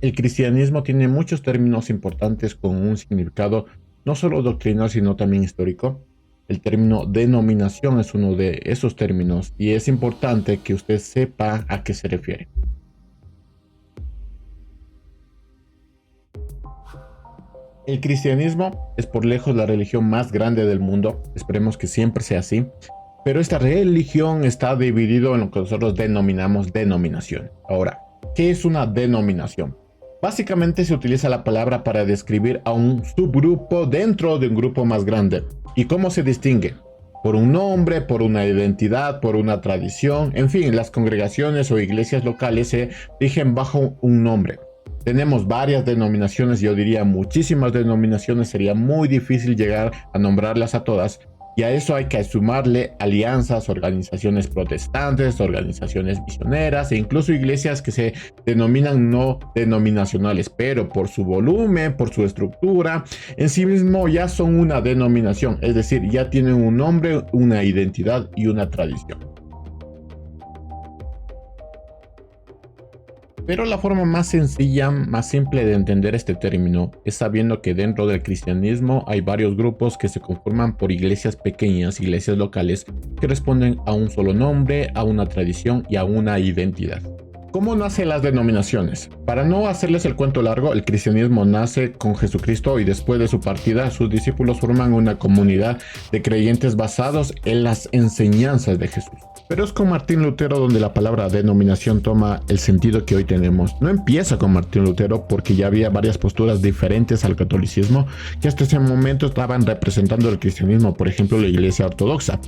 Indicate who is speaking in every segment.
Speaker 1: El cristianismo tiene muchos términos importantes con un significado no solo doctrinal, sino también histórico. El término denominación es uno de esos términos y es importante que usted sepa a qué se refiere. El cristianismo es por lejos la religión más grande del mundo, esperemos que siempre sea así, pero esta religión está dividida en lo que nosotros denominamos denominación. Ahora, ¿qué es una denominación? Básicamente se utiliza la palabra para describir a un subgrupo dentro de un grupo más grande. ¿Y cómo se distingue? Por un nombre, por una identidad, por una tradición, en fin, las congregaciones o iglesias locales se rigen bajo un nombre. Tenemos varias denominaciones, yo diría muchísimas denominaciones, sería muy difícil llegar a nombrarlas a todas. Y a eso hay que sumarle alianzas, organizaciones protestantes, organizaciones misioneras e incluso iglesias que se denominan no denominacionales, pero por su volumen, por su estructura, en sí mismo ya son una denominación, es decir, ya tienen un nombre, una identidad y una tradición. Pero la forma más sencilla, más simple de entender este término es sabiendo que dentro del cristianismo hay varios grupos que se conforman por iglesias pequeñas, iglesias locales, que responden a un solo nombre, a una tradición y a una identidad. ¿Cómo nacen las denominaciones? Para no hacerles el cuento largo, el cristianismo nace con Jesucristo y después de su partida, sus discípulos forman una comunidad de creyentes basados en las enseñanzas de Jesús. Pero es con Martín Lutero donde la palabra denominación toma el sentido que hoy tenemos. No empieza con Martín Lutero porque ya había varias posturas diferentes al catolicismo que hasta ese momento estaban representando el cristianismo, por ejemplo la iglesia ortodoxa.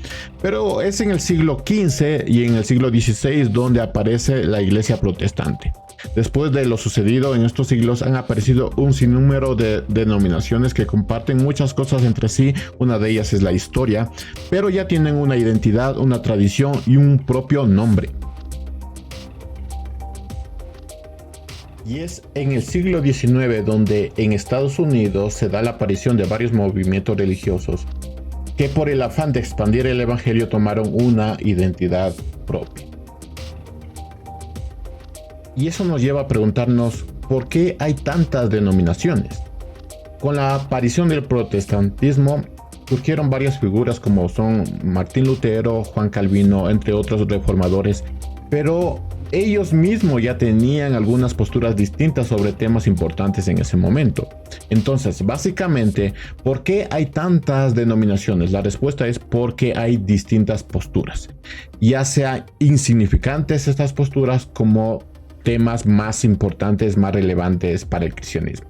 Speaker 1: Pero es en el siglo XV y en el siglo XVI donde aparece la iglesia protestante. Después de lo sucedido en estos siglos han aparecido un sinnúmero de denominaciones que comparten muchas cosas entre sí, una de ellas es la historia, pero ya tienen una identidad, una tradición y un propio nombre. Y es en el siglo XIX donde en Estados Unidos se da la aparición de varios movimientos religiosos que por el afán de expandir el evangelio tomaron una identidad propia. Y eso nos lleva a preguntarnos por qué hay tantas denominaciones. Con la aparición del protestantismo surgieron varias figuras como son Martín Lutero, Juan Calvino, entre otros reformadores, pero ellos mismos ya tenían algunas posturas distintas sobre temas importantes en ese momento. Entonces, básicamente, ¿por qué hay tantas denominaciones? La respuesta es porque hay distintas posturas, ya sean insignificantes estas posturas como temas más importantes, más relevantes para el cristianismo.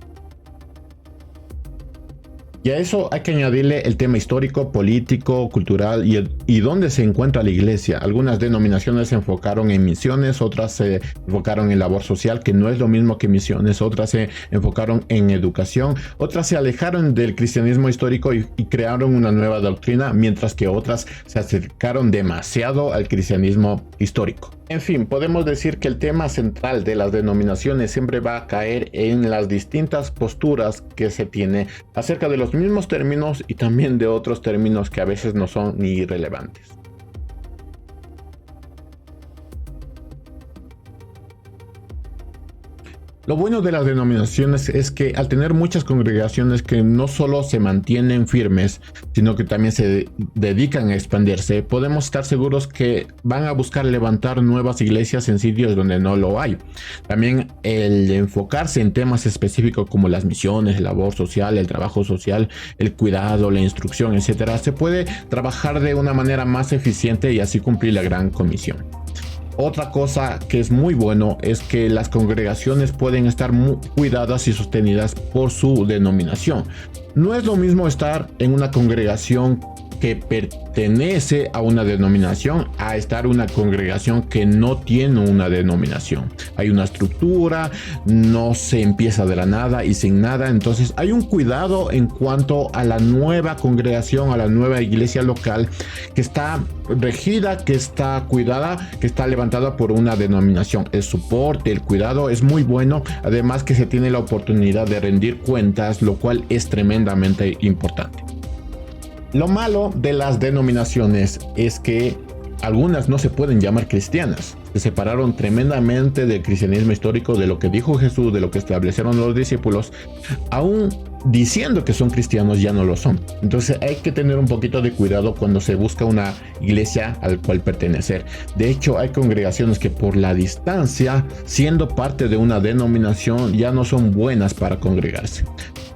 Speaker 1: Y a eso hay que añadirle el tema histórico, político, cultural y dónde se encuentra la iglesia. Algunas denominaciones se enfocaron en misiones, otras se enfocaron en labor social, que no es lo mismo que misiones, otras se enfocaron en educación, otras se alejaron del cristianismo histórico y crearon una nueva doctrina, mientras que otras se acercaron demasiado al cristianismo histórico. En fin, podemos decir que el tema central de las denominaciones siempre va a caer en las distintas posturas que se tiene acerca de los mismos términos y también de otros términos que a veces no son ni irrelevantes. Lo bueno de las denominaciones es que al tener muchas congregaciones que no solo se mantienen firmes, sino que también se dedican a expandirse, podemos estar seguros que van a buscar levantar nuevas iglesias en sitios donde no lo hay. También el enfocarse en temas específicos como las misiones, la labor social, el trabajo social, el cuidado, la instrucción, etcétera, se puede trabajar de una manera más eficiente y así cumplir la gran comisión. Otra cosa que es muy bueno es que las congregaciones pueden estar muy cuidadas y sostenidas por su denominación. No es lo mismo estar en una congregación que pertenece a una denominación a estar una congregación que no tiene una denominación. Hay una estructura, no se empieza de la nada y sin nada, entonces hay un cuidado en cuanto a la nueva congregación, a la nueva iglesia local que está regida, que está cuidada, que está levantada por una denominación. El soporte, el cuidado es muy bueno, además que se tiene la oportunidad de rendir cuentas, lo cual es tremendamente importante. Lo malo de las denominaciones es que algunas no se pueden llamar cristianas. Se separaron tremendamente del cristianismo histórico, de lo que dijo Jesús, de lo que establecieron los discípulos. Aún diciendo que son cristianos, ya no lo son. Entonces hay que tener un poquito de cuidado cuando se busca una iglesia al cual pertenecer. De hecho, hay congregaciones que por la distancia, siendo parte de una denominación, ya no son buenas para congregarse.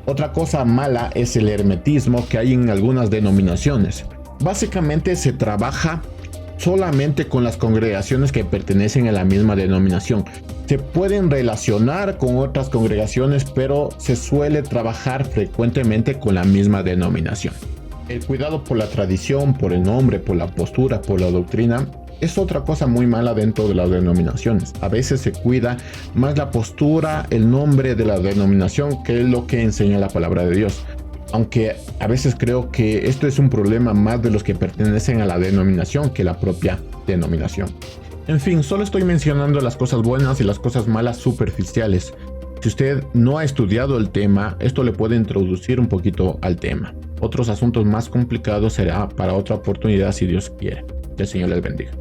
Speaker 1: Otra cosa mala es el hermetismo que hay en algunas denominaciones. Básicamente se trabaja solamente con las congregaciones que pertenecen a la misma denominación. Se pueden relacionar con otras congregaciones, pero se suele trabajar frecuentemente con la misma denominación. El cuidado por la tradición, por el nombre, por la postura, por la doctrina, es otra cosa muy mala dentro de las denominaciones. A veces se cuida más la postura, el nombre de la denominación, que es lo que enseña la palabra de Dios. Aunque a veces creo que esto es un problema más de los que pertenecen a la denominación que la propia denominación. En fin, solo estoy mencionando las cosas buenas y las cosas malas superficiales. Si usted no ha estudiado el tema, esto le puede introducir un poquito al tema. Otros asuntos más complicados será para otra oportunidad si Dios quiere. Que el Señor les bendiga.